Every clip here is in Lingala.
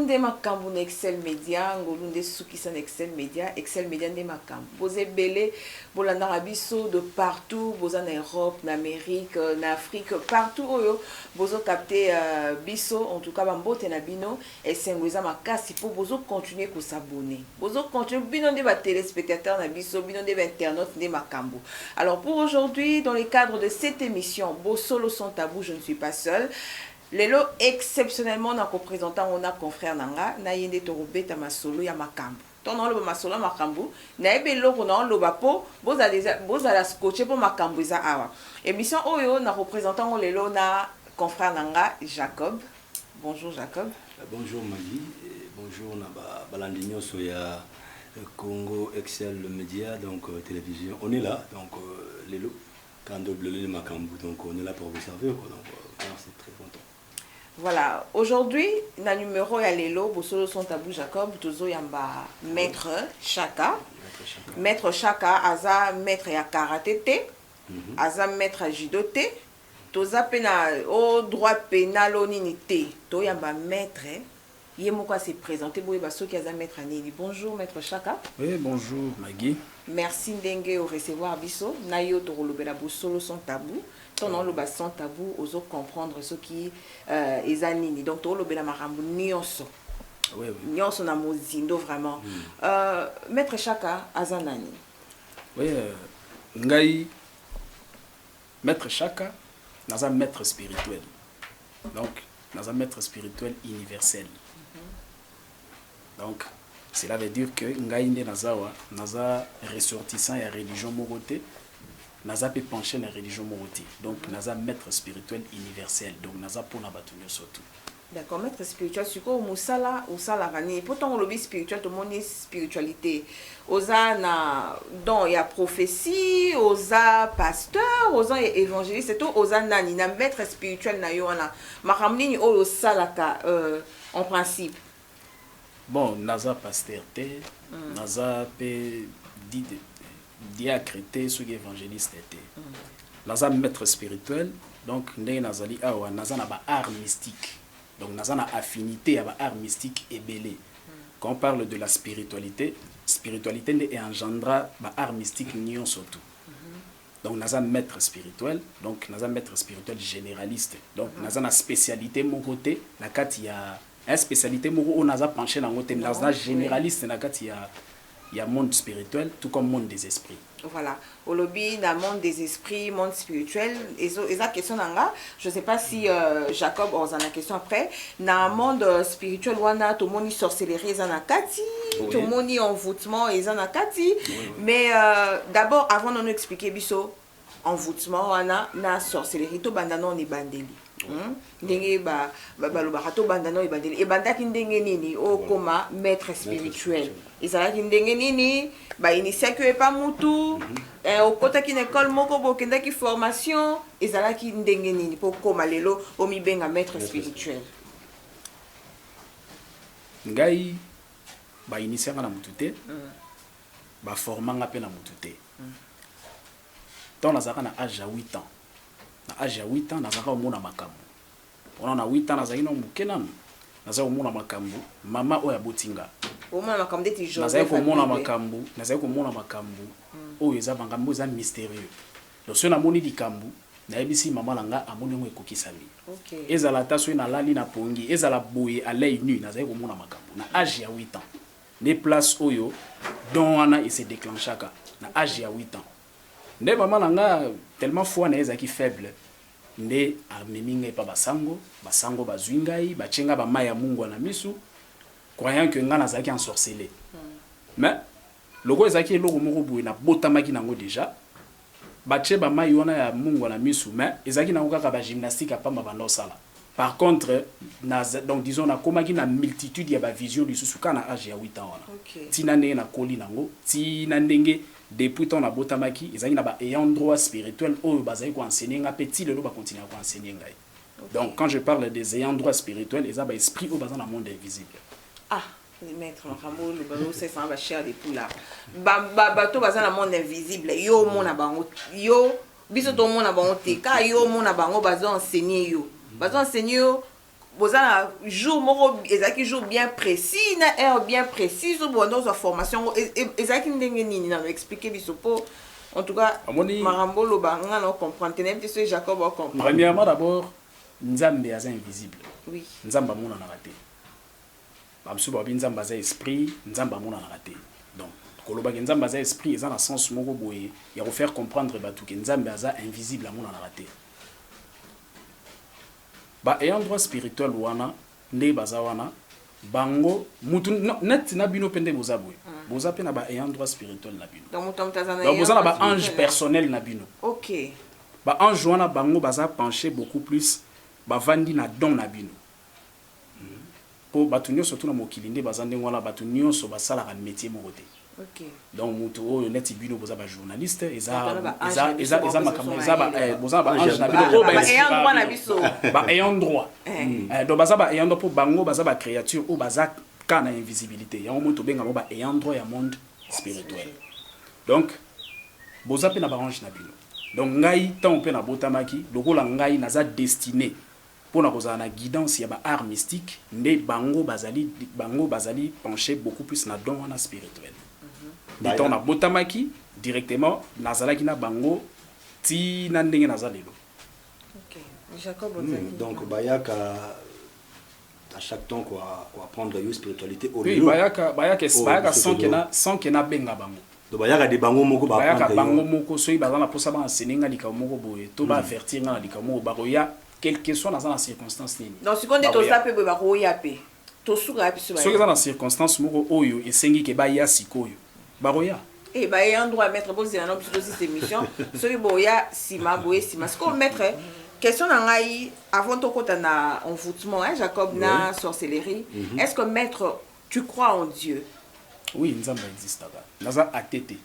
nde makambo na Excel Media, ngolu nde sukisa na Excel Media nde makambo. Boze belé bolanda biso de partout, boza na Europe, na Amérique, na Afrique, partout oyo bozo capter biso, en tout cas bambote na bino et sengoza makasi pour bozo continuer ko s'abonner. Bozo continuer bino nde ba téléspectateurs na biso, bino nde ba internautes nde makambo. Alors pour aujourd'hui, dans le cadre de cette émission Bosolo sans tabou, je ne suis pas seule. Lelo exceptionnellement na représentant on a confrère nanga na yende torobeta masolo ya makambo. Tono lo masolo makambo na ebelo na lo bapo boza la scotché pour makambo za awa. Émission oyo na représentant on lelo na confrère nanga Jacob. Bonjour Jacob. Bonjour Maggie, bonjour na balandinyo soya Congo Excel Media donc télévision. On est là donc lelo quand double le makambo donc on est là pour vous servir donc c'est très content. Voilà, aujourd'hui, na numéro ya lelo, Bosolo son tabou Jacob, tozo yamba maître Chaka. Maître Chaka, aza maître ya karaté te, aza maître ya judo te, toza pena au droit pénal au nini te, to yamba maître, yé moko se présenter boye baso ki aza maître nini. Bonjour maître Chaka. Oui, bonjour Maggie. Merci ndenge au recevoir biso, na yo to rolobela Bosolo son tabou. Ton le sans tabou, oso comprendre ce qui est anini. Donc, tu as le marambu nyonso. Oui, oui. Nyonso na mozindo vraiment. Maître Chaka azanani. Oui, ngai Maître Chaka, naza maître spirituel. Donc, naza maître spirituel universel. Donc, cela veut dire que ngai nde nazawa, naza ressortissant ya religion moroté. Naza peut pencher la religion moroti. Donc, naza maître spirituel universel. Donc, naza pour na batunyo surtout. D'accord, maître spirituel, c'est quoi musala ou sala rani? Pourtant, on lobby spirituel, tout le monde est spiritualité. Oza na don ya prophétie, oza pasteur, oza évangéliste, c'est tout oza nani na maître spirituel na yo na. Maramni o salaka en principe. Bon, naza pasteur te, naza pe diacrété sur évangéliste était naza maître spirituel donc ndenge nazali awa naza na ba art mystique donc naza na affinité à ba art mystique et belé quand on parle de la spiritualité ne engendra ba art mystique nion surtout donc naza maître spirituel donc naza maître spirituel généraliste donc naza na spécialité mon côté na kati ya spécialité moko on naza penché na ngote naza généraliste na kati ya il y a monde spirituel, tout comme monde des esprits. Voilà. Au lobby, dans le monde des esprits, monde spirituel, et la question là, je ne sais pas si Jacob a une question après. Dans le monde spirituel, tout le monde est sorcellerie, il y a kati, tout le monde est envoûtement, il y a kati. Mais d'abord, avant de nous expliquer, biso, envoûtement, on a sorcellerie, tout le monde est bandeli. Ndenge ba barato bandano ibandeli ebandaki ndenge nini okoma maître spirituel ezalaki ndenge nini ba initiaki epa mutu okotaki na école moko bokendaki formation ezalaki ndenge nini po koma lelo omibenga maître spirituel ngai ba initiaka na mutu te ba formanga pe na mutu te tant nazaka na âge ya 8 ans na âge ya 8 ans nazaka omona makambo on a 8 ans nazaki no mukena nazaki omona makambo mama oya botinga omona makambo de tijo nazaki komona makambo oyo eza makambo eza mystérieux donc so na moni likambo na yebisi mama nanga amoni ngo ekokisami OK ezala taso na lali na pongi ezala boye à l'œil nu nazaki komona makambo na âge ya 8 ans des places oyo don wana et se déclenchaka na âge ya 8 ans nde mama nanga tellement foi na ezaki faible nde ameminga pa basango bazwingai bachenga ba maya mungu na misu croyant que ngana zaki ensorcelé mais logo ezaki eloko moko boye na botamaki nango déjà bache ba mayi wana ya mungu na misu mais ezaki nango kaka ba gymnastique apamba bando sala par contre donc disons na komaki na multitude ya ba vision lisusu kana âge ya 8 ans wana tina ndenge na koli nango tina ndenge depuis ton a botamaki ezaki na ba ayant droit spirituel oyo bazali ko enseigner nga petit lelo ba continuer ko enseigner ngai donc quand je parle des ayant droit spirituel ezaba ba esprit au bazana monde invisible les maîtres makambo le balo c'est ça va cher des poula bato bazana monde invisible yo mona bango yo biso to mona bango te ka yo mona bango bazo enseigner yo vous avez un jour qui jour bien précis, une heure bien précise, ou dans une formation, et ça qui nous expliquer en tout cas, Marambo Loba, on comprend. Tenez, Jacob va comprendre. Premièrement, d'abord, Nzambe est invisible. Oui. Nzamba mona na raté. Bamsu ba Nzamba za esprit, Nzamba mona na raté. Donc, koloba Nzamba za esprit, ils ont un sens moko boye, il faut faire comprendre batu que Nzamba za invisible à mona na raté. Ba et endroit spirituel wana, ne baza wana, bango mutu net na bino pende bozaboy. Boza pe na ba et endroit spirituel na bino. Donc boza na ba ange personnel na bino. OK. Ba ange wana bango baza pencher beaucoup plus ba vandi na don na bino. Po batu nyonso tuna mokili nde baza ndenge wana batu nyonso basala ka métier moko te. OK. Donc mutu oyo neti bino boza ba journaliste eza makambo eza ba boza ba ange na bino ba ayant droit na biso. Ba ayant droit. Donc baza ba ayant droit po bango baza ba créature o baza kana invisibilité. Ya mutu benga ba ayant droit ya monde spirituel. Donc boza pe na ba ange na bino. Donc ngai tant pe na botamaki lokola ngai naza destiné pour na kozala na guidance ya ba art mystique nde bango bazali pencher beaucoup plus na don wana spirituel. Dit-on na botamaki directement nazalaki na bango ti na ndenge naza lelo. OK. Jacob donc bayaka à chaque temps quoi apprendre la spiritualité au oui bayaka sans que na benga bango. Donc bayaka de bango moko ba bayaka bango moko soyi bazana posa ba enseigner nga lika moko boye to ba avertir nga lika moko ba roya quelque soit dans la circonstance nini. Donc ce qu'on dit to ça peut ba roya pe. To suka biso ba. Soki dans la circonstance moko oyo esengi ke ba ya sikoyo. Ba roya. Eh ba y a un droit à mettre pose dans cette émission. Soki boya sima boye sima. Ce qu'on mettre question na ngai avant to kota na envoûtement hein Jacob na sorcellerie. Est-ce que maître tu crois en Dieu? Oui, Nzamba existe. Naza atete.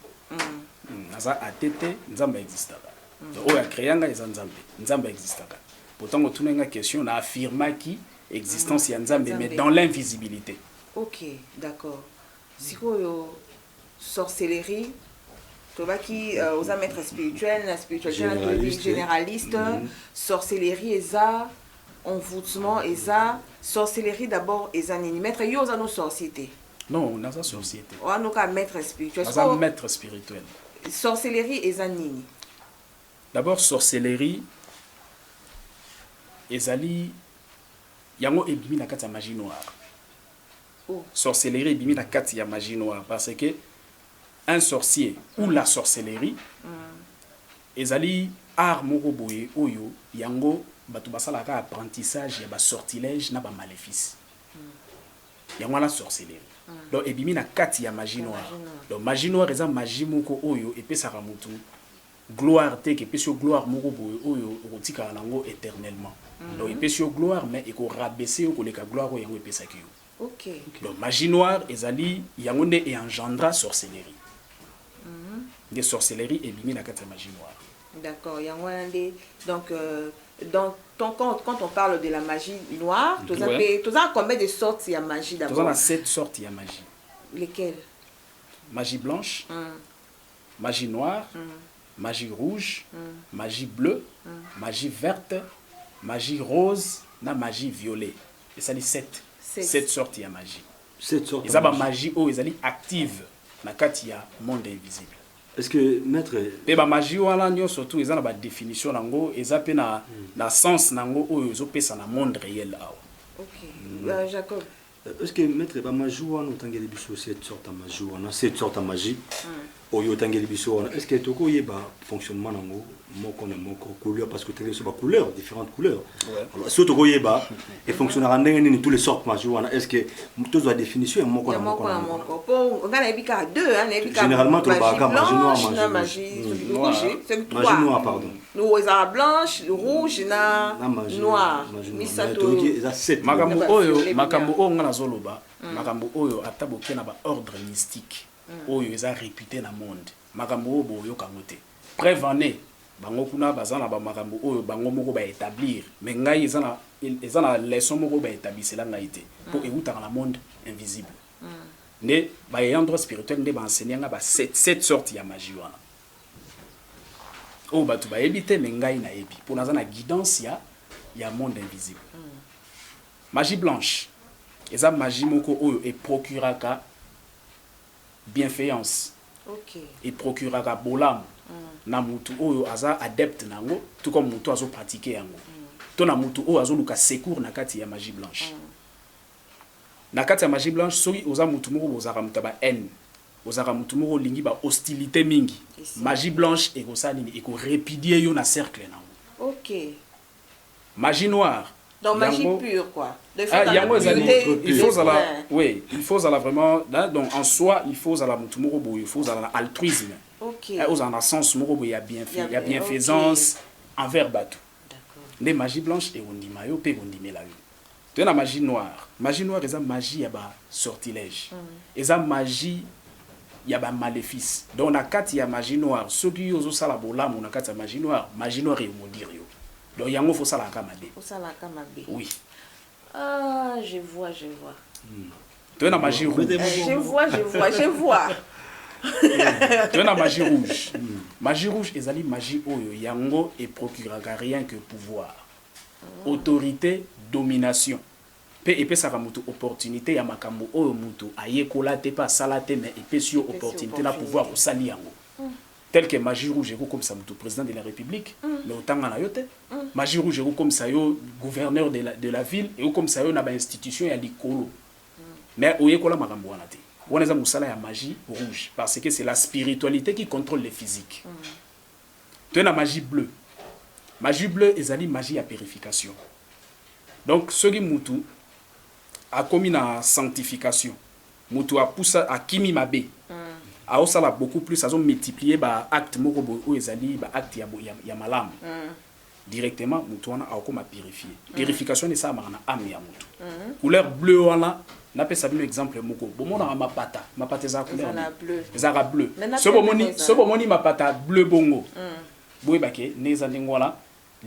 Naza atete, Nzamba existe. Donc, oya créanga eza Nzambe. Nzamba existe. Pourtant, on a une question, on a affirmé qui existence ya Nzambe, mais dans l'invisibilité. OK, d'accord. Si quoi sorcellerie, tu vois qui aux maîtres spirituels, la spiritualité généraliste, sorcellerie eza envoûtement eza sorcellerie d'abord eza nini maître yo za nos sociétés. Non, on a sa société. On a nos maître spirituel. On a un maître spirituel. Sorcellerie et zanini. D'abord, sorcellerie, ezali, yango ebimi na kati ya magie noire. Oh. Sorcellerie ebimi na kati ya magie noire parce que un sorcier ou la sorcellerie, ezali art moko boye oyo yango batu basalaka apprentissage ya ba sortilège na ba maléfice. Yango la sorcellerie. Donc ebimi na kati ya magie noire. Donc magie noire eza magie moko oyo epesaka mutu gloire te ke pesio gloire moko boye oyo okotika nango éternellement. Donc epesio gloire mais eko rabaisser ko leka gloire oyo yango epesaki yo. OK. Donc magie noire ezali yango nde e engendra sorcellerie. Des sorcelleries ebimi na kati ya magie noire. D'accord, yango nde donc quand on parle de la magie noire, tu as combien de sortes il y a magie d'abord? Tu as 7 sortes il y a magie. Lesquelles? Magie blanche, magie noire, magie rouge, magie bleue, magie verte, magie rose, na magie violet. Et ça dit 7 sortes il y a magie. 7 sortes. Et ça magie oh ezali active na kati ya monde invisible. Est-ce que maître pe ba magie wana nyo surtout eza na ba définition nango eza pe na sens nango oyo ezopesa na monde réel awa. OK. Jacob. Est-ce que maître ba magie wana otangeli biso 7 sortes de magie wana 7 sortes de magie oyo otangeli biso wana est-ce que toko yeba fonctionnement nango moko na moko couleur parce que tu as couleurs différentes couleurs. Alors si toko yeba et fonctionnera ndenge nini tous les sortes magie wana est-ce que tu dois définition moko na moko na moko pour on a ebika deux hein ebika généralement tu ba magie noire magie rouge c'est trois magie noire pardon nous eza blanche rouge na noir misato eza 7 makambo oyo ngana zoloba makambo oyo ataboke na ba ordre mystique oyo eza réputé na monde makambo oyo boyo kangote preuve en est bango kuna bazana ba makambo oyo bango moko ba établir mais ngai eza na leçon moko ba établisser ngai te pour écouter na monde invisible ne ba yandro spirituel nde ba enseigner nga ba 7 sortes ya magie wana o batu ba ebité mais ngai na ebi pour na guidance ya monde invisible magie blanche eza magie moko oyo eprocuraka bienfaillance eprocuraka bolamu na mutu oyo aza adepte nango tout comme mutu azo pratiquer yango to na mutu oyo azoluka secours na kati ya magie blanche na kati ya magie blanche soki oza mutu moko bozaka mutu ba haine ozaka mutu moko lingi ba hostilité mingi magie blanche ekosala nini ekorépudie yo na cercle nango. Magie noire donc magie pure quoi. Il faut ça là, oui, il faut ça là vraiment. Donc en soi, il faut ça là mutu moko boyo, il faut ça là altruisme. Aux en sens moko boyo il y a bienfaisance envers bateau. Les magie blanche et on dit mayo pe on dit melayo. Tu na magie noire. Magie noire eza magie ya ba sortilège. Eza magie ya ba maléfice. Donc na kati ya magie noire, ceux qui ozo sala bolamu na kati ya magie noire e mondir yo. Donc yango faut sala kamabe. Faut sala kamabe. Oui. Ah, je vois. Tu na magie rouge. Je vois. Tu na magie rouge. Magie rouge ezali magie oyo yango et procurera rien que pouvoir. Autorité, domination. Pe epesaka mutu opportunité ya makambo oyo mutu ayekola te pa sala te mais epesi opportunité na pouvoir osali yango. Tel que magie rouge comme ça mutu président de la République mais otanga na yote. Magie rouge comme ça yo gouverneur de la ville et comme ça yo na ba institution ya likolo. Mais oyekola makambo wana te. On a musala ya magie rouge parce que c'est la spiritualité qui contrôle le physique. Tu as la magie bleue. Magie bleue ezali magie à purification. Donc ce qui mutu a commis na sanctification. Mutu a poussé à kimi mabe. A osala beaucoup plus, ça ont multiplié ba acte moko bo ezali ba acte ya malam. Directement mutu wana a comme purifier. Purification c'est ça na âme ya mutu. Couleur bleue wana na pesa bino exemple moko. Bomona mapata za couleur bleu. Ezara bleu. Ce bomoni mapata bleu bongo. Boye bake neza ndengwala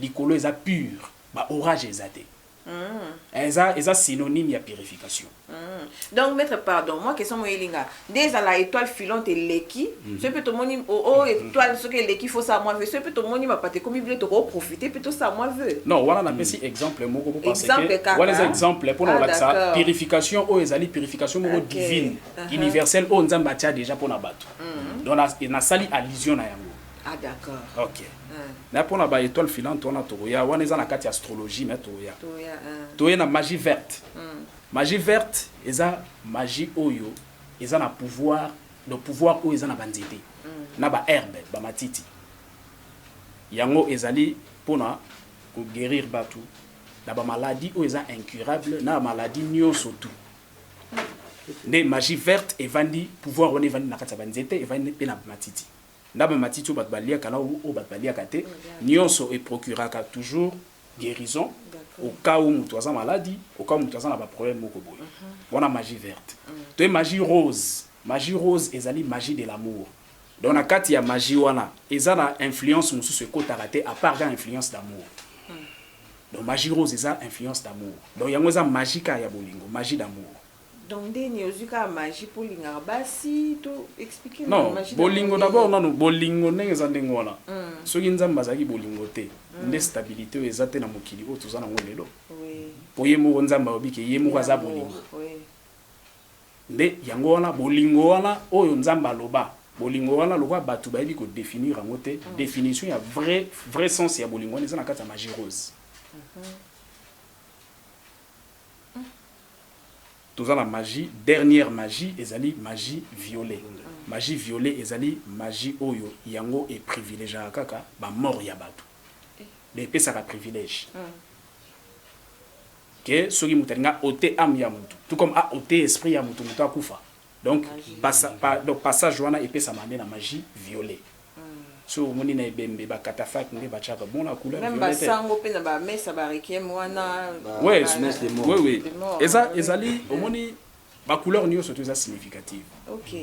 likolo eza pur, ba orage ezate. Eza synonyme ya purification. Donc maître pardon, moi question moyelinga. Déjà la étoile filante et leki, ce peut te moni étoile ce que leki faut ça moi veut, ce peut te moni ma pate comme il te profiter plutôt ça moi veut. Non, voilà na pesi exemple moko pour penser que voilà exemple pour na ça purification o ezali purification moko divine, universelle o nzamba tia déjà pour na bato. Donc na sali allusion na yango. Ah d'accord. OK. Na pour na ba étoile filante on a toya, on est dans la carte astrologie mais toya. Toya na magie verte. Magie verte eza magie oyo eza na pouvoir, le pouvoir oyo eza na banzete. Na ba herbe, ba matiti. Yango ezali pona ko guérir batu. Na ba maladie oyo eza incurable, na maladie nyonso tout. Ne magie verte evandi pouvoir on evandi na kati ya banzete evandi pe na matiti. Na ba matiti bat balia kana o bat balia kate nyonso e procuraka toujours guérison au cas où mutu aza maladie, au cas où mutu aza na ba problème moko boye. On a magie verte. Tu as magie rose. Magie rose ezali magie de l'amour. Donc na kati ya magie wana ezana influence mususu ekota raté à part influence d'amour. Donc magie rose eza influence d'amour. Donc yango eza magie ka ya bolingo, magie d'amour. Donc des neozuka magie pour linga basi to expliquer non magie bolingo d'abord non bolingo ndenge za ndenge wana soki nzamba zaki bolingo te nde stabilité ezate na mokili o tozana ngolelo oui poye mo nzamba obike ye mo za bolingo oui nde yango wana bolingo wana oyo nzamba loba bolingo wana lokwa batu ba ko définir yango te définition ya vrai sens ya bolingo eza na kati ya magie rose. Tous la magie, dernière magie, ezali magie violet. Magie violet, ezali magie oyo yango est privilégié kaka ba mort ya batu. L'épée ça privilège. Que soki mutenga ote am ya mutu. Tout comme a ote esprit ya mutu mutu akufa. Donc passage wana épée ça m'amène à magie violet. So moni na ebembe ba katafak nge ba chaka bon la couleur même ba sango pe na ba mesa ba requiem wana ouais oui ezali omoni ba couleur nyo surtout ça significative. OK.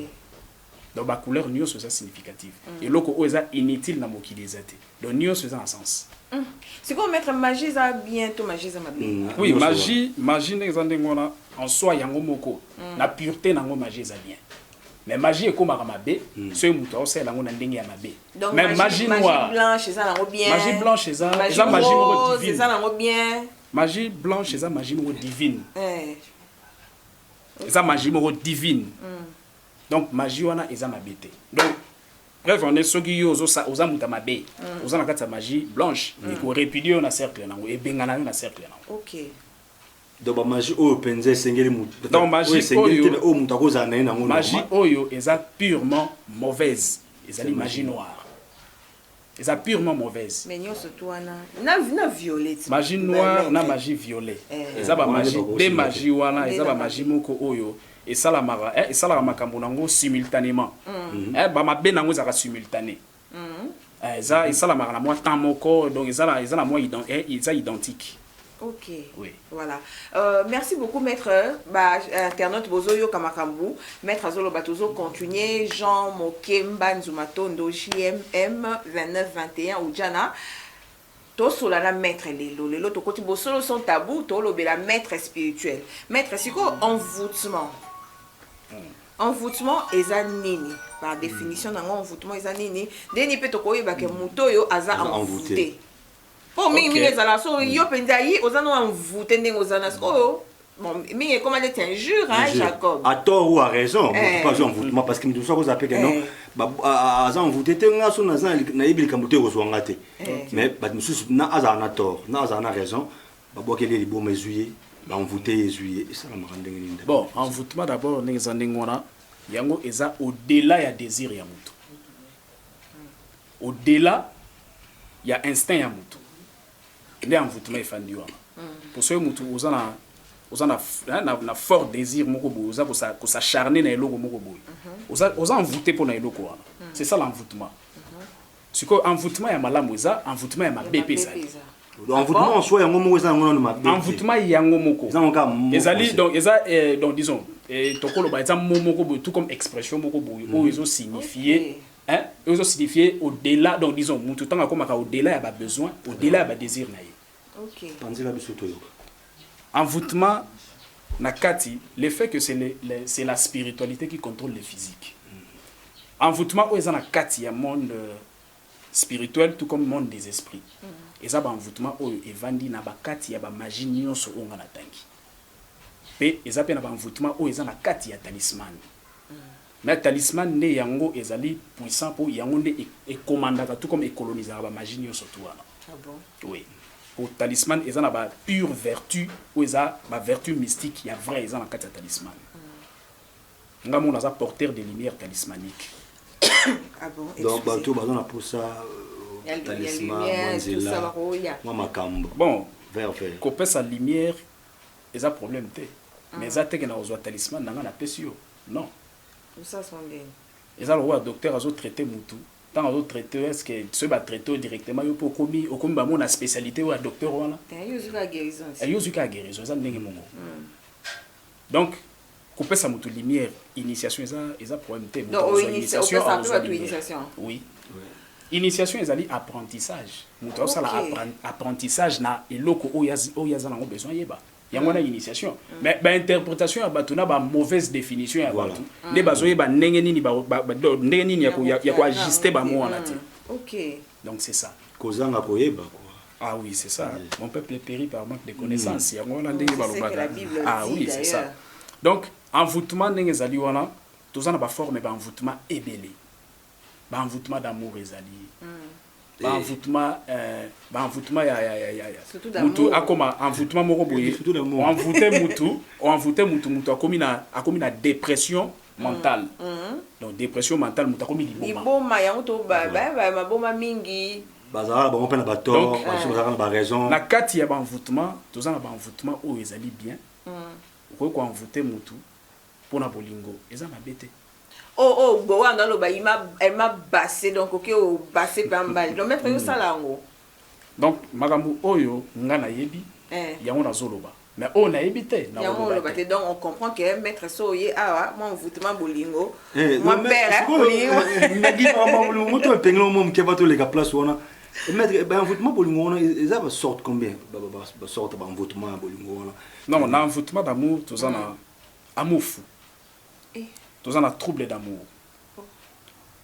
Donc ba couleur nyo surtout ça significative et loko o eza inutile na mokili ezate. Donc nyo surtout un sens. C'est comme mettre magie ça bientôt magie ça mabé. Oui, magie n'exande ngona en soi yango moko na pureté nango magie ça bien. Mais magie est comme à mabé, ce mouton c'est la ngona ndenge ya mabé. Mais magie noire, magie blanche ça la bien. Magie blanche ça magie rose, ça la bien. magie blanche eza magie moko divine eza magie moko divine donc magie wana eza mabe te donc bref on est soki yo oza muta mabe oza na kati ya magie blanche ekorépudie yo na cercle nango ebengana yo na cercle nango. Ok. Donc ba magie oyo penza esengeli mutu. Donc magie oyo mutu akoza na ye nango. Magie oyo eza purement mauvaise ezali magie noire. Eza purement mauvaise. Mais nyonso to wana na violette. Magie noire na magie violet. Eza ba magie de magie wana eza ba magie moko oyo esalaka makambo nango simultanément. Ba mabe nango ezaka simultané. Eza esalamaka na mwa temps moko donc eza na mwa identique. Ok. Oui. Voilà. Merci beaucoup, maître. Internaute Bozoyo Kamakambu. Maître Azolo Batozo continuer. Jean Mokemba Nzumatondo JMM 2921 ou Jana. To solana maître lelo. Lelo to koti bosolo son tabou. To lobela maître spirituel. Maître siko envoûtement. Envoûtement eza nini. Par définition, envoûtement eza nini. Deni pe to koyeba ke muto yo aza envoûté. Pour moi, so yo penza yi ozano envoûté ndenge ozana so bon mais comment est injure hein Jacob à tort ou à raison pas envoûtement parce que nous sommes aux appels non aza envoûté te nga so na ibili kambuté kozwanga te mais ba mususu na aza na tort na aza na raison ba bokeli libo mezuye ba envoûté yezuye ça la marande ndenge. Bon envoûtement d'abord ndenge za ndenge wana yango eza au-delà ya désir ya mutu au-delà ya instinct ya mutu nde envoûtement efandi wana pour soki mutu oza na fort désir moko boye oza kosacharne na eloko moko boye oza envoûté mpo na eloko wana c'est ça l'envoûtement sikoyo envoûtement ya malamu eza envoûtement ya mabe mpe ezali envoûtement en soi yango moko eza yango nano mabe envoûtement yango moko ezali donc eza donc disons tokoloba eza mo moko boye tout comme expression moko boye oyo ezosignifier signifier au-delà donc disons mutu tanga komaka au-delà ya ba besoin au-delà ya ba désir na ye. OK. Panzela biso to yo. Envoûtement na kati le fait que c'est la spiritualité qui contrôle le physique. Envoûtement oyo eza na kati ya monde spirituel tout comme monde des esprits. Eza ba envoûtement oyo evandi na ba kati ya ba magie nyonso onga na tangi. Pe eza pe na ba envoûtement oyo eza na kati ya talisman. Mais talisman ne yango ezali puissant pour yango ne e commandaka tout comme e colonisera ba magie nyonso to wana. Ah bon? Oui. Pour talisman eza na ba pure vertu ou eza ba vertu mystique ya vrai eza na kati ya talisman. Nga mona za porteur de lumière talismanique. Ah bon? Donc bato bazana pour ça talisman manzela moi makambo. Bon, vert. Kopé sa lumière eza problème te. Mais eza te que na ozo talisman nanga na pesio. Non. Ça sont bien. Et ça le roi docteur a traité mutu. Tant à traité est-ce que ce va traiter directement yo pour commis au comme ba mon spécialité ou à docteur wana. Yo zuka guérison. Yo zuka guérison ça ndenge mongo. Donc couper sa mutu lumière initiation eza problème te. Donc initiation. Oui. Initiation ezali apprentissage. Mutu ça la apprentissage na eloko oyaza na besoin yeba. Yango na initiation mais ba interprétation ya bato na ba mauvaise définition ya bato ne bazoye ba ndenge nini ndenge nini ya ko ajuster ba mo wana ti. OK. Donc c'est ça kozanga koyeba quoi. Ah oui c'est ça. Mon peuple périt par manque de connaissances yango na ndenge ba lobaka. Ah oui c'est ça. Donc envoûtement ndenge ezali wana tozana ba forme ba envoûtement ebele ba envoûtement d'amour ezali envoûtement ya mutu akoma envoûtement moko boye envoûté mutu akomi na dépression mentale. Donc dépression mentale mutu akomi liboma yango to ba maboma mingi bazala ba mopena ba tort bazala ba raison na kati ya ba envoûtement tozana ba envoûtement oyo ezali bien ko envoûter mutu pona bolingo eza mabete. Oh, bon, elle m'a bassé, donc ok, bassé pambal. Donc, maître, yo salango. Donc, magamu oyo, ngana yebi, yango na zoloba. Mais on a évité. Donc, on comprend que maître soye, moi, on voûtement bolingo. Moi, père, bolingo. Nagi, bolingo, tu as payé le moment qui va te les place, on a. Maître, ben, envoûtement bolingo, ils avaient sorte combien? Sorte envoûtement bolingo. Non, on a envoûtement d'amour, tout en a amour fou. Tous en a trouble d'amour.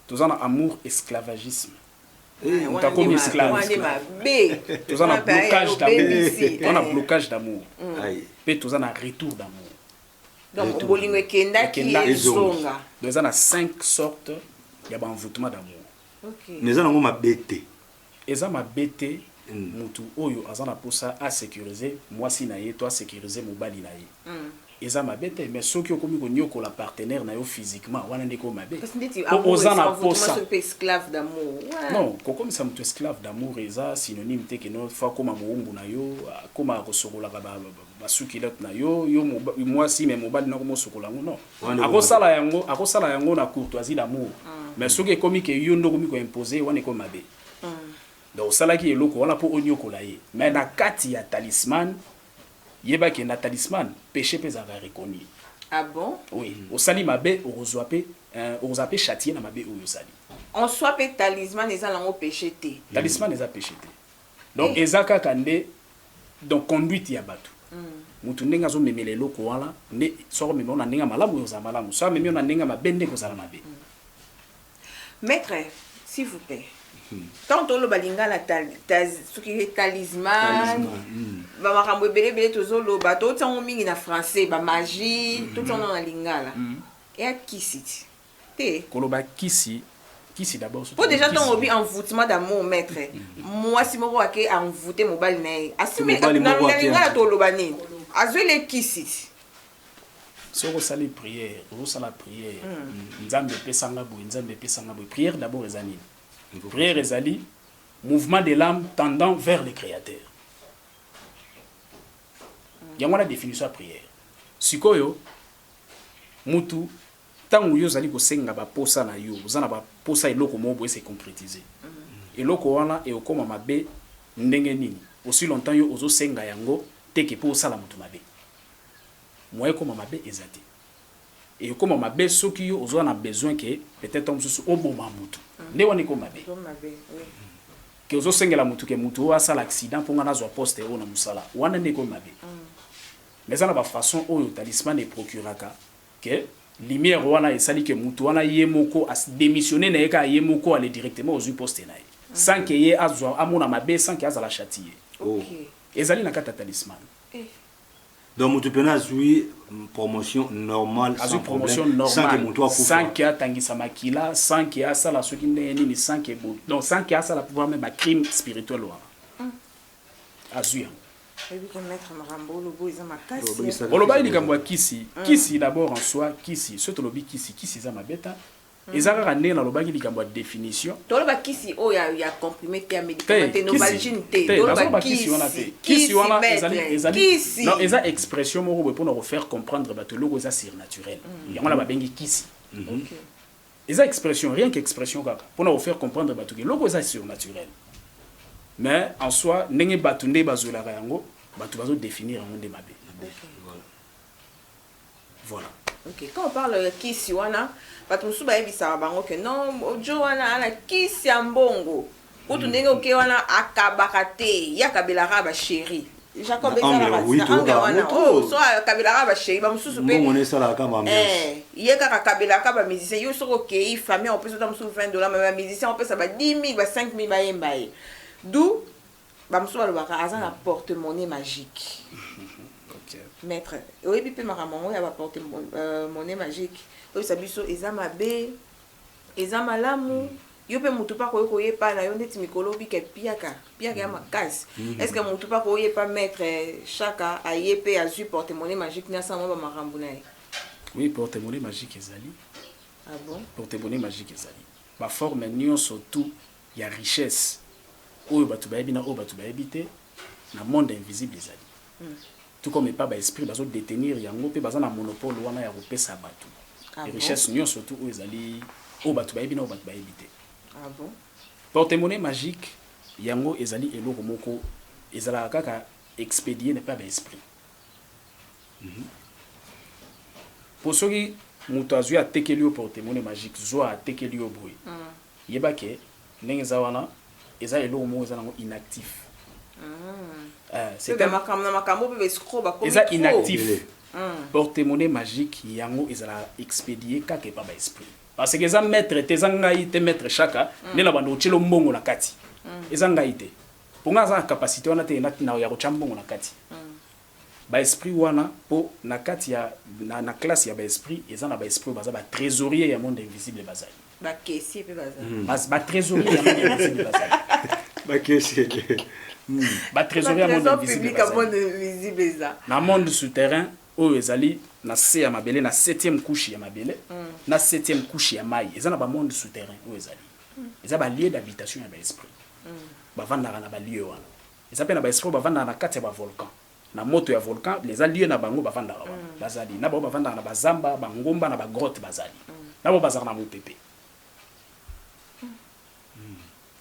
Tous en a amour esclavagisme. T'as comme esclave. Tous en a blocage d'amour. On a blocage d'amour. Et tous en a retour d'amour. Donc, bolingo ekenda qui est zonga. Donc, on a 5 sortes de envoûtement d'amour. Mais ça, on m'a bêté. Et ça m'a bêté. Mutu oyo azana posa a sécuriser moi si naie toi sécuriser mobali naie. Et ça m'a bêté mais ceux qui ont commis ko la partenaire na yo physiquement wana ndeko mabe. Ozana posa esclave d'amour. Non, comme ça mutu esclave d'amour eza synonyme te que non fa comme moumbu na yo comme kosokola ba sukilote na yo moi si mais mobali na ko sokola non. Akosala yango na courtoisie d'amour. Mais ceux qui commis que yo ndo commis ko imposer wana ko mabe. Donc ça là qui est loco on a pour onyo kolaye mais na kati ya talisman yeba ke na talisman péché pesa va reconnu. Ah bon? Oui, au sali mabe au zape châtier na mabe oyo sali. On soit pe talisman les alango péché té. Talisman les a péché té. Donc ezaka kande donc conduite ya batu. Mutu ndenga zo memele loko wala ne soro memelo na ndenga malamu yo za malamu. So memelo na ndenga mabende ko sala mabe. Maître, s'il vous plaît. Tant que le balinga la talisman, ba makambo ebele tozolo ba to tsango mingi na français ba magie, tout ça na lingala. Et à kisi te koloba kisi d'abord. Pour déjà ton obi envoûtement d'amour maître. Moi si moko ake envoûter mobali na asime na lingala to lobani. Azwele kisi. Soko sali prière, ro sala prière. Nzambe pesanga bo, nzambe pesanga bo. Prière d'abord ezani. Prière ezali mouvement de l'âme tendant vers le créateur. Il y a une définition de prière. Sikoyo mutu tangu yo zali ko senga ba posa na yo, zana ba posa eloko mobo se concrétiser. Eloko wana e okoma mabe ndenge nini. Aussi longtemps yo ozo senga yango teke po sala mutu mabe. Moye koma mabe ezati. Et comme ma belle ce qui on a besoin que peut-être on se au bon mutu ne woni ko mabe que ozo sengela mutu ke mutu asa l'accident pour ngana zo poste ona musala wana ne ko mabe mais ça na ba façon oyo talisman et procuraka que lumière wana esali que mutu wana yemoko as démissionner na eka yemoko aller directement aux poste na sans que ye azwa amona mabe sans que azala châtier. OK ezali na kata talisman. Donc, tu peux jouer promotion normale, sans promotion problème, normale, sans qu'il y ait Tangisa Makila, sans qu'il y ait ça, sans qu'il y ait ça, pouvoir même un crime spirituel. Azui. Kisi d'abord en soi, kisi, surtout le kisi, kisi ça ma bête. Et ça a né dans le bagage de définition. Tout le bagage ici, oh, il y a comprimé, il y a médicament, novalgine, kisi. Non, ils ont expression pour nous faire comprendre que le logo est surnaturel. Il y a un bengi kisi. Ils ont expression, rien qu'expression pour nous faire comprendre que le logo est surnaturel. Mais en soi, n'engé batunde bazula yango, batu bazo définir un monde mabé. Voilà. OK, quand on parle de kisi wana bato musu bayebisa bango ke non ojo wana ana kisi ya mbongo kutu ndenge oke wana akabaka te yakabelaka ba chéri Jacob ezala anga wana oh so akabelaka ba chéri ba mususu pe on est ça la kama ye kaka kabelaka ba musicien yo soko ke i famille on peut ça mususu $20 mais ba musicien on peut ça ba 10 000 ba 5 000 ba yemba d'où ba mususu balobaka azana porte-monnaie magique. Maître, oui, puis maman, il va porter monnaie magique. Oui, ça biso ezama be, ezama lamu. Yo pe mutu pa ko ye pa na yo ndeti mikolo bi ke piaka ya makasi. Est-ce que mutu pa ko ye pa maître chaka a ye pe a su porter monnaie magique na sa mo ba makambu na ye? Oui, porter monnaie magique ezali. Ah bon? Porter monnaie magique ezali. Ma forme nion surtout il y a richesse. Oyo batu ba yebi na oyo batu ba yebite na monde invisible ezali. Tout comme pas esprit bazo détenir yango pe bazana monopole wana ya kopesa batu. Les richesses nyon surtout où ezali o batu ba ebina o batu ba ebite. Ah bon? Porte-monnaie magique yango ezali eloko moko ezala kaka expédier ne pas ba esprit. Pour ceux qui mutu azui a tekeli o porte-monnaie magique zo a tekeli o boy. Yeba ke ndenge za wana ezali eloko moko ezala inactif. C'est inactif. Porte-monnaie magique yango ezala expédié kake pa ba esprit. parce que eza maître te eza ngai te maître chaka nde na bando otilo mbongo na kati eza ngai te pour nga za capacité wana te na ya kocha mbongo na kati ba esprit wana po na kati ya na classe ya ba esprit eza na ba esprit baza ba trésorier ya monde invisible bazali ba caissier pe bazali ba trésorier ya monde invisible bazali ba caissier ba trésorier ya monde invisible bazali na monde souterrain oyo ezali na se ya mabele na 7e couche ya mabele na 7e couche ya mai eza na ba monde souterrain oyo ezali eza ba lieu d'habitation ya ba esprit bavandaka na ba lieu wana eza pe na ba esprit bavandaka na kati ya ba volcan na moto ya volcan les lieu na bango bavandaka wana bazali na ba bavandaka na bazamba bangomba na ba grotte bazali na ba bazaka na mopepe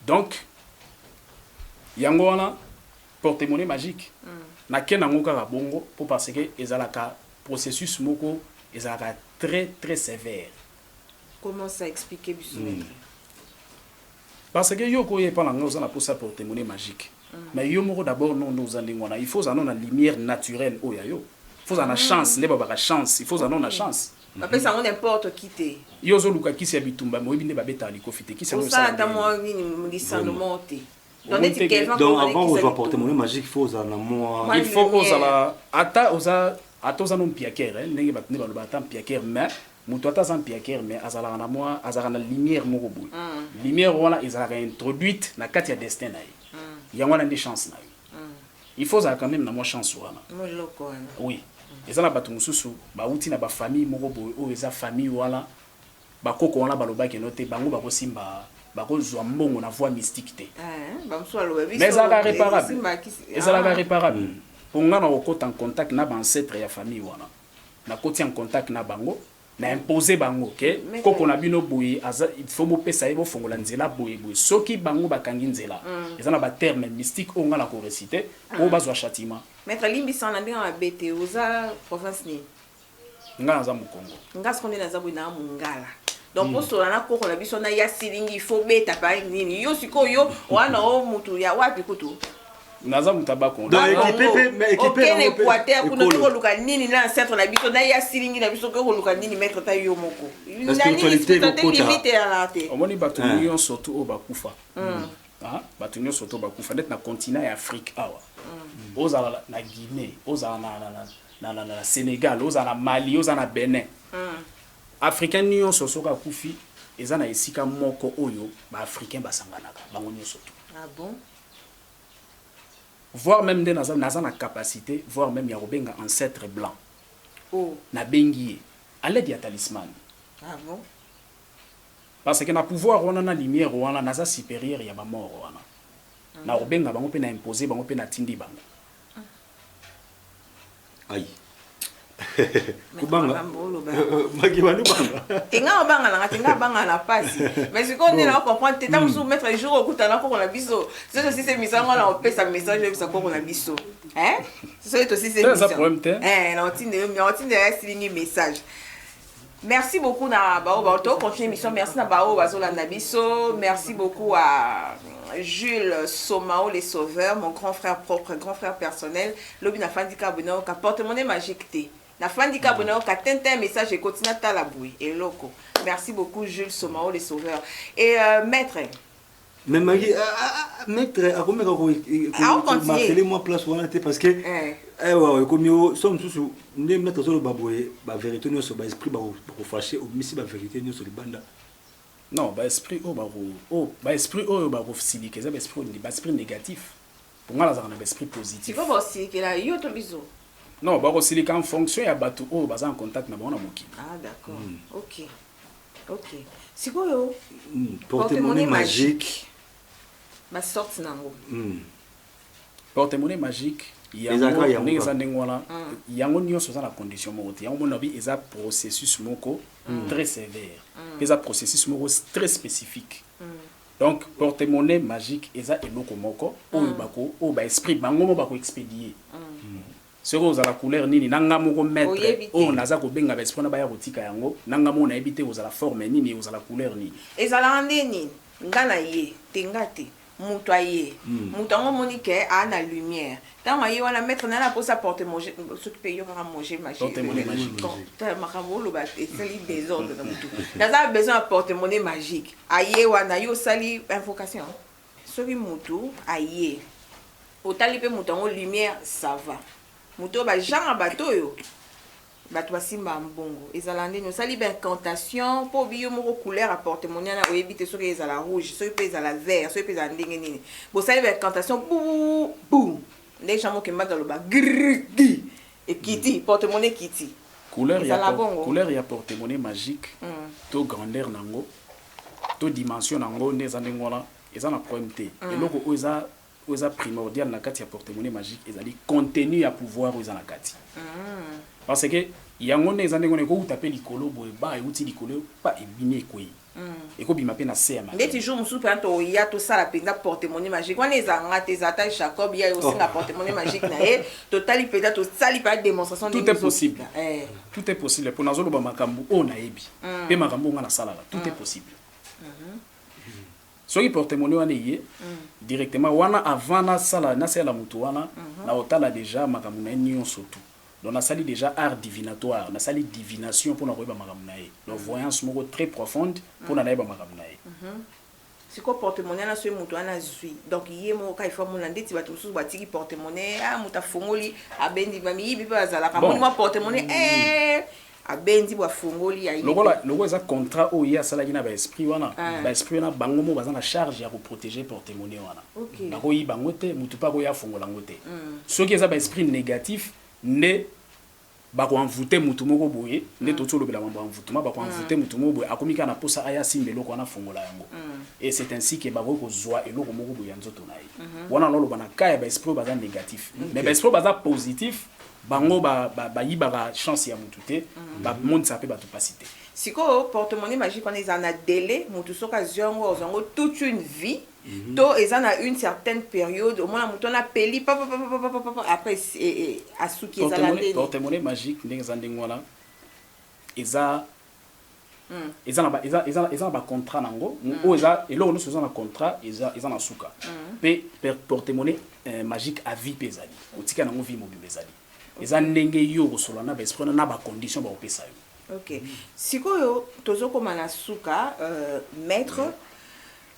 donc yango wana porte-monnaie magique na ke nango kaka bongo po parce que ezalaka processus moko ezalaka très sévère. Comment ça expliquer biso parce que yo ko ye pendant nga na posa porte-monnaie magique mais yo moko d'abord non nous andingona il faut na lumière naturelle oya yo il faut na chance ne ba chance il faut na chance après ça on n'importe qui te yo zo luka kisi ya bitumba mo binde babeta likofite kisi ya ça ta mo ni discernement te donc avant aux porte-monnaie magique il faut na moi il faut osala ata oza non piaker ndenge batne baloba ata piaker mais mutu ata za piaker mais azala na moi azala na lumière moko boy lumière wana ezalaka introduite na kati ya destin na ye yango na ndi chance na yo il faut ça quand même na moi chance wana oui ezala batu mususu bauti na ba famille moko boy o eza famille wala bakoko wana balobaki note bango bakosimba bakozwa mbongo na voie mystique te mais ezalaka réparable pour nga na okota en contact na ancêtre ya famille wana na koti en contact na bango na imposer bango ke koko na bino boye il faut bopesa ye bofongola nzela boye soki bango bakangi nzela eza na ba terme mystique o nga na ko réciter o bazwa châtiment maître limbisa na ndenge mabete oza province ni nga naza mokongo nga sikonde naza boye na mongala donc pour cela na koko na biso na ya silingi il faut beta par nini yo sikoyo wana o mutu ya wapi kutu naza mutabako donc équipé na Équateur kuna ko luka nini na centre na biso na ya silingi na biso ko luka nini maître ta yo moko la spiritualité ko limite à la te omoni bato nyo surtout o bakufa bato nyo surtout bakufa net na continent ya Afrique awa ozala na Guinée ozala na Sénégal ozala na Mali ozala na Benin africain nyo sosoka kufi eza na esika moko oyo ba africain basanganaka bango nyo surtout bon voire même de naza na capacité voire même ya kobenga ancêtre blanc na bengi à l'aide ya talisman bon parce que na pouvoir wana na lumière wana naza supérieur ya ba mort wana na kobenga bango pe na imposer bango pe na tindi bango aïe kubanga maki banu banga tinga banga na tinga banga na pasi mais ce qu'on est là comprendre t'es vous mettre les jours au na ko na biso c'est aussi c'est misango na opesa message bisa ko na biso c'est aussi c'est ça problème te na otinde ya message. Merci beaucoup na bao bato continuer mission merci na bao bazola na biso merci beaucoup à Jules Somao les sauveurs mon grand frère propre grand frère personnel lobi na fandika bono ka porte-monnaie magique te na fandika bono ka tente message et continue ta la bouille et loco merci beaucoup Jules Somao les sauveurs et maître mais magi maître a comme ko marquer moi place wana te parce que ouais comme sommes tous ne maître solo baboye ba vérité no so ba esprit ba ko fâcher au misi ba vérité no so libanda non ba esprit ba esprit ba ko silike za ba esprit négatif pour moi là un esprit positif il faut aussi que là yo to biso non ba ko silike en fonction ya bato baza en contact na bona moki d'accord OK sikoyo porte-monnaie magique ma sorte nango porte-monnaie magique yango nyonso za na condition moko te yango monabi eza processus moko très sévère eza processus moko très spécifique donc porte-monnaie magique eza eloko moko oyo bako o ba esprit bango mo bako expédier soko za la couleur nini nanga moko maître o naza ko benga ba esprit na ba ya kotika yango nanga mo na ebité o za la forme nini o za la couleur nini eza la ndeni ngana ye tengate moto aye moto yango omoni ke aa na lumière ntango aye wana maître na na mposa porte manger soki mpe yokaka manger makambo oloba esali désordre na motu naza besoin ya porte monnaie magique aye wana yo osali invocation soki motu aye otali mpe moto yango lumière ça va moto oyo bagenre bato oyo bato basimba mbongo ezala ndeni osali baincantation mpo biyo moko couleur ya porte-monnaie na oyebi te soki ezala rouge soki mpe ezala vert soki mpe ezala ndenge nini bosali baincantation bu ndenge jambo okembaka loba grigi ekiti porte-monnaie ekiti couleur ya porte-monnaie magique to grandeur nango to dimension nango nde eza ndenge wana eza na problème te eloko oyo eza primordial na kati ya porte-monnaie magique ezali contenu ya pouvoir oyo eza na kati parce que yango nde eza ndenge wana ekouta mpe likolo boye ba euti likolo pa ebini ekwei ekobima mpe na se ya ndeti jour mosusu mpe anto oya tosala mpenza porte-monnaie magique wana ezanga te eza ata jacob ya osinga porte-monnaie magique na ye totali mpenza tosali mpe démonstration tout est possible tout est possible mpo nazoloba makambo oyo nayebi mpe makambo onga nasalaka tout est possible soki porte-monnaie wana eye directement wana avant nasala motu wana na otala déjà makambo na ye nyonso tout donc nasali déjà art divinatoire nasali divination mpona koyeba makambo na ye donc voyance moko très profonde mpona nayeba makambo na ye siko porte-monnaie na soki moto wana azwi donc ye moko ka ifa mona ndeti bato mosusu batiki porte-monnaie moto afongoli abendi bamiyibi mpe bazalaka moni mwa porte-monnaie abendi bafongoli ya lokola eza contrat oyo ye asalaki na baesprit wana baesprit wana bango mo baza na charge ya koprotéger porte-monnaie wana bakoyiba yango te motu mpe akoya afongola yango te soki eza baesprit négatif nde bakoanvute motu moko boye nde toti olobela mambo anvutema bakoanvute motu moko boye akomi kaka na mposa aya simba eloko wana afongola yango et c'est ainsi que bakoki kozwa eloko moko boye ya nzoto na ye wana noloba na ka ya baesprit baza négatif mais baesprit baza positif bango bayibaka chance ya motu te bamonisa mpe bato pasi te sikoyo porte-monnaie magique wana eza na délai motu soki azwi yango ozwa yango toute une vie to eza na une certaine période omona motu wana apeli après asuki ezala ndeni porte-monnaie magique ndenge eza ndenge wana eza na bacontrat nango oyo eza eloko nyonso eza na contrat eza na suka mpe porte-monnaie magique à vie mpe ezali otika nango vie mobimba ezali eza ndenge yo kosola na baesprit na bacondition bakopesa yo ok sikoyo tozokoma na suka maître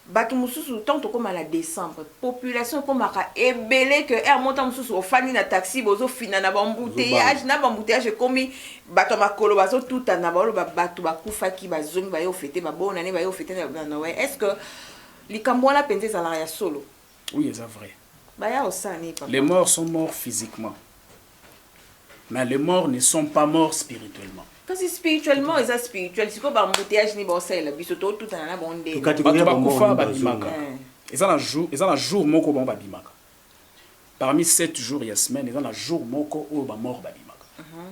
bato mosusu ntango tokóma na décembre population ekomaka ebele ke monta mosusu ofandi na taxi bozofina na bambouteillage ekomi bato ya makolo bazotutana baloba bato bakufaki bazongi baye ofete babonane baye ofete na noel est ce que likambo wana mpenza ezalaka ya solo oui eza vrai baya osani papa les morts sont morts physiquement mais les morts ne sont pas morts spirituellement. Kasi spirituellement eza spirituel siko bambouteillage ni baosalela biso totutana na bonde bato bakufa babimaka eza na jour moko bango babimaka parmi 7 jours ya semaine eza na jour moko oyo bamort babimaka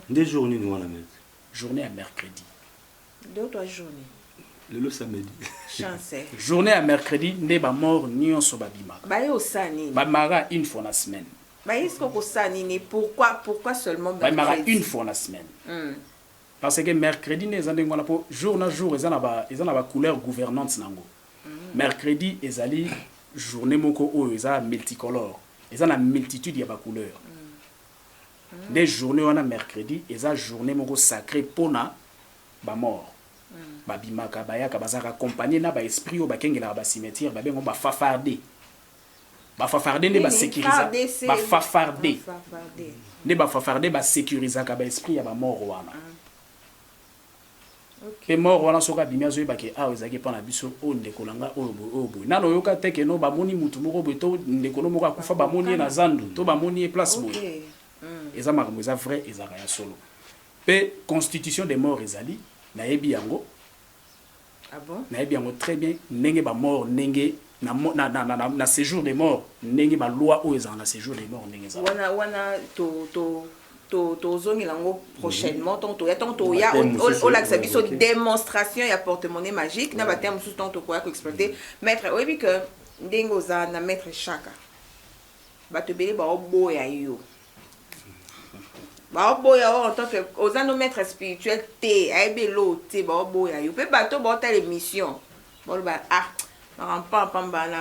nde jour nini wana mete journée ya mercredi 2 ou 3 journées lelo samedi chance journée ya mercredi nde bamort nyonso babimaka baye osani babimaka une fois na semaine baye siko kosani ni pourquoi seulement babimaka une fois na semaine parce que mercredi ne eza ndenge wana mpo jour na jour eza na bacouleur gouvernante nango mercredi ezali journée moko oyo eza multicolore eza na multitude ya bacouleur nde journée wana mercredi eza journée moko sacré mpona bamort babimaka bayaka bazalaka accompagné na baesprit oyo bakengelaka bacimetière babengo bafafarde nde bafafarde basécurisaka baesprit ya bamort wana mpe mort wana soki abimi azoyebake awa ezalaki mpo na biso oyo ndeko na nga oyo boye nano oyoka te keno bamoni mutu moko boye to ndeko no moko akufa bamoni ye na zandu to bamoni ye place boye eza makambo eza vrai ezalaka ya solo mpe constitution des morts ezali nayebi yango très bien ndenge bamort ndenge na séjour des morts ndenge baloi oyo ezala na séjour des morts ndenge ezala wana tozongela yango prochainement ntango toya olakisa biso démonstration ya porte-monnaie magique na bateme mosusu ntango tokoya koexploite maître oyebi ke ndenge oza na maître chaka bato ebele baoboya yo baoboya yo en tant que oza no maître spirituel te ayebi elo te baoboya yo mpe bato baotala émission baloba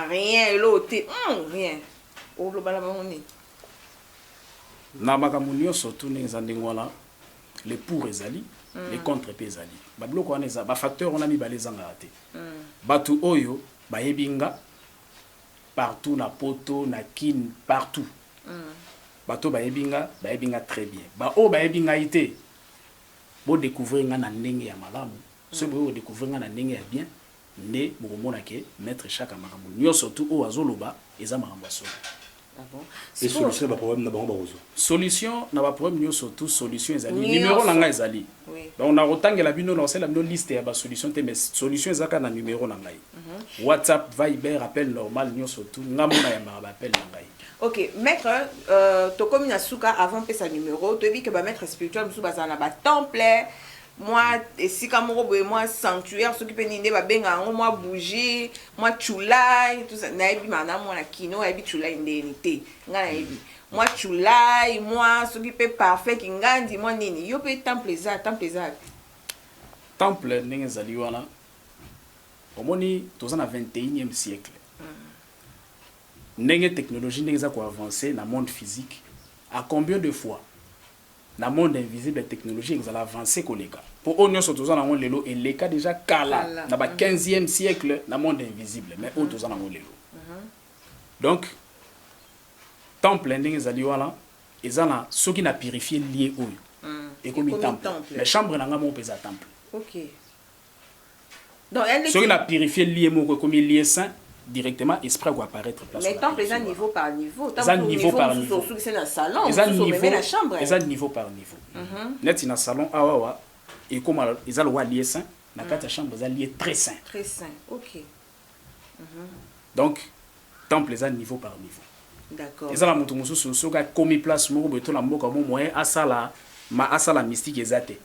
rien l'autre rien au global na makambo nyonso tu ndenge ndenge wana les pour ezali les contre pe ezali babiloko wana eza bafacteur wana mibale ezanga te bato oyo bayebinga partout na poto na kin partout bato bayebinga très bien ba o bayebinga ite bo découvrir nga na ndenge ya malamu so bo découvrir nga na ndenge ya bien ne bokomona ke maître chaque makambo nyonso tu o azoloba eza makambo ya solo. Et solution na problème na bango bazo. Solution na ba problème nyo surtout solution ezali numéro na nga ezali. Donc na rotangela bino na osela bino liste ya ba solution te mais solution ezaka na numéro na ngai. WhatsApp, Viber, appel normal nyo surtout nga mona ya ba appel na ngai. OK, maître to na suka avant pe sa numéro, to bi que ba maître spirituel musu bazana ba temple moi esika moko boye moi sanctuaire soki pe ninde ba benga ngo moi bougie moi chulai tout ça na ebi mana moi na kino ebi chulai ndeni te nga na ebi moi chulai moi soki pe parfait kingandi moi nini yo pe temple za temple ndenge zali wana omoni toza na 21e siècle ndenge technologie ndenge za ko avancer na monde physique à combien de fois na monde invisible technologie ezala avancer koleka pour onyo so tozana ngo lelo et les cas déjà kala na ba 15e siècle na monde invisible mais o tozana ngo lelo donc temple ndenge ezali wana ezana soki na purifier lié oyo et comme temple mais chambre na nga mo pesa temple. OK donc soki na purifier lié mo comme lié saint directement esprit va apparaître place. Mais temple est niveau par niveau. Temple niveau par niveau. C'est dans salon, c'est la chambre. C'est niveau par niveau. Net dans salon awa et comme ils ont lié saint, na kata chambre ils ont lié très saint. Très saint. OK. Donc temple est niveau par niveau. D'accord. Ils ont la mutu mususu soka komi place moko beto na mboka mo moyen asala mystique ezate.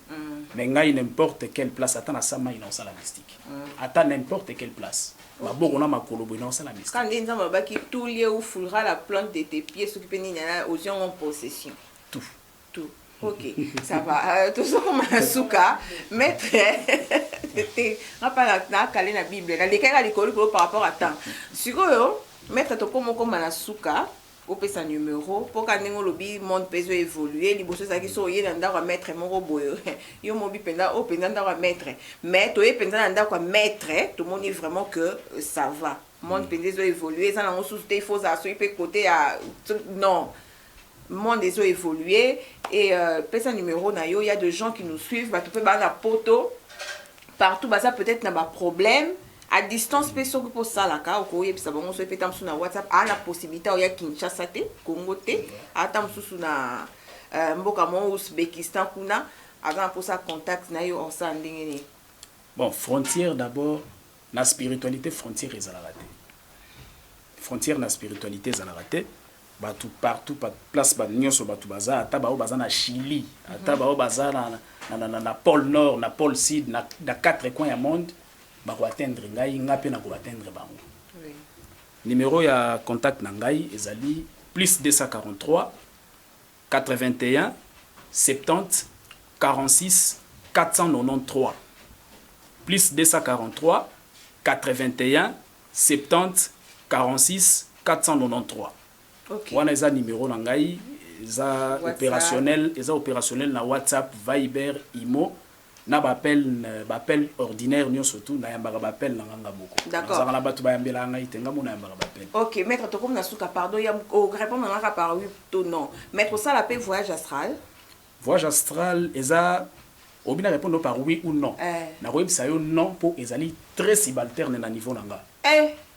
Mais ngai n'importe quelle place attend à ça ma ina sala mystique. Attend n'importe quelle place. Ma bon on a ma colobo ina sala mystique. Quand les gens baki tout lié où foulera la plante de tes pieds ce qui peut ni aux gens en possession. Tout. OK, ça va. Tout ça comme un souka, maître. On parle na calé na Bible. La lekala l'école par rapport à temps. Sikoyo, maître to comme na souka. Au sa numéro pour quand on lobby monde peut évoluer les bosses qui sont yé dans mettre mon robot yo mobi penda au penda dans mettre mais toi penda dans quoi mettre tout le monde dit vraiment que ça va monde peut évoluer ça on sous il faut ça sur côté à non monde des évoluer et pesa numéro na yo il y a des gens qui nous suivent bah tu peux ba na poto partout bah ça peut-être n'a pas problème à distance personne pour ça la ka ko yebisa bango so petam na WhatsApp a la possibilité o ya Kinshasa te Congo te atam susu na mboka mo Ouzbékistan kuna avant pour ça contact na yo ça ndenge ni bon frontière d'abord na spiritualité frontière ezala te frontière na spiritualité ezala te batu partout place ba nyonso batu baza ata ba baza na Chili ata ba baza na pôle nord na pôle sud na quatre coins du monde ba ko atteindre ngai ngape na ko atteindre bango. Oui. Numéro ya contact na ngai ezali plus 243 81 70 46 493 plus 243 81 70 46 493. OK. Wana eza numéro na ngai eza opérationnel na WhatsApp, Viber, Imo. Na bapel ordinaire nyo surtout na yambaka bapel na nganga boko. D'accord. Ça na batu bayambela nga itenga mona yambaka bapel. OK, maître to comme na suka pardon ya répondre na par oui to non. Maître ça l'appelle voyage astral. Voyage astral eza obina répondre par oui ou non. Na web ça yo non pour ezali très subalterne na niveau nanga.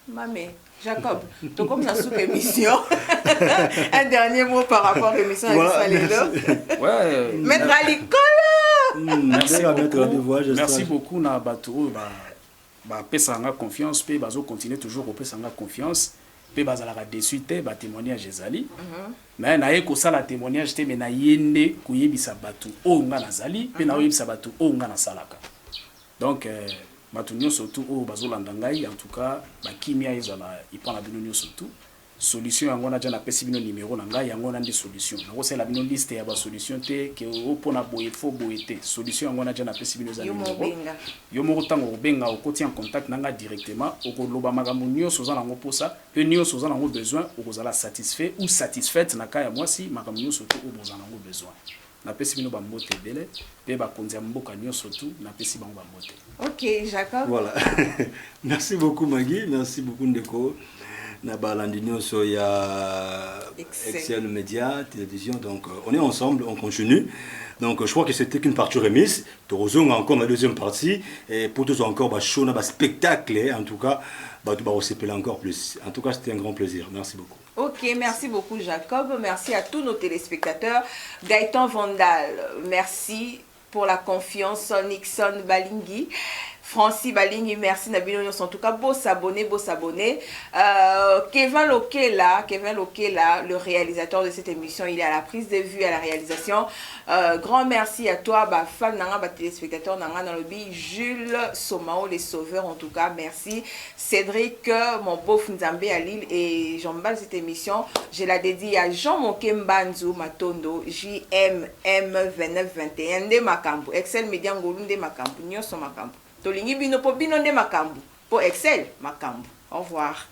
Mamé Jacob, to comme na suka émission. Un dernier mot par rapport à l'émission avec Salélo. Ouais. Maître Alikolo. Merci beaucoup na bato ba pesanga confiance pe bazo continuer toujours au pesanga confiance pe bazala déçu te ba témoignage ezali mais na yeko sala témoignage te mais na yende kuyebisa bato o nga nazali pe na yebisa bato o nga na salaka donc bato nyonso surtout o bazo landa ngai en tout cas ba kimia ezala ipana bino nyonso surtout solution yango na jana pesi bino numéro na ngai yango na ndi solution na kosela bino liste ya ba solution te ke opona boye fo boye te solution yango na jana pesi bino za numéro yo moko tango obenga okoti en contact nanga directement okoloba makambo nyonso za nango posa pe nyonso za nango besoin okozala satisfait ou satisfaite na kaya mwasi makambo nyonso to oboza nango besoin na pesi bino ba mbote bele pe ba konza mboka nyonso tu na pesi bango ba mbote. OK, Jacob. Voilà. Merci beaucoup Maggie, merci beaucoup Ndeko. Na balandi nyonso ya Excel Média télévision, donc on est ensemble, on continue. Donc je crois que c'était qu'une partie remise. Torozong encore la deuxième partie et pour tous encore bah show na spectacle en tout cas bah tu vas recevoir encore plus. En tout cas c'était un grand plaisir. Merci beaucoup. OK, merci beaucoup Jacob. Merci à tous nos téléspectateurs. Gaëtan Vandal, merci pour la confiance. Nixon Balingui, Francis Balingi, merci Nabino. En tout cas, beau s'abonner. Kevin Lokela, le réalisateur de cette émission, il est à la prise de vue, à la réalisation. Grand merci à toi, fan nanga, téléspectateur nanga dans le bi, Jules Somao, les sauveurs, en tout cas, merci. Cédric, mon beau Nzambé à Lille, et j'emballe cette émission. Je la dédie à Jean Mokembanzu Matondo, JMM2921, de Makambu, Excel Média Ngolou de Makambu, Nyoso Makambu. Tolingi bino po bino nde makambu po Excel makambu. Au revoir.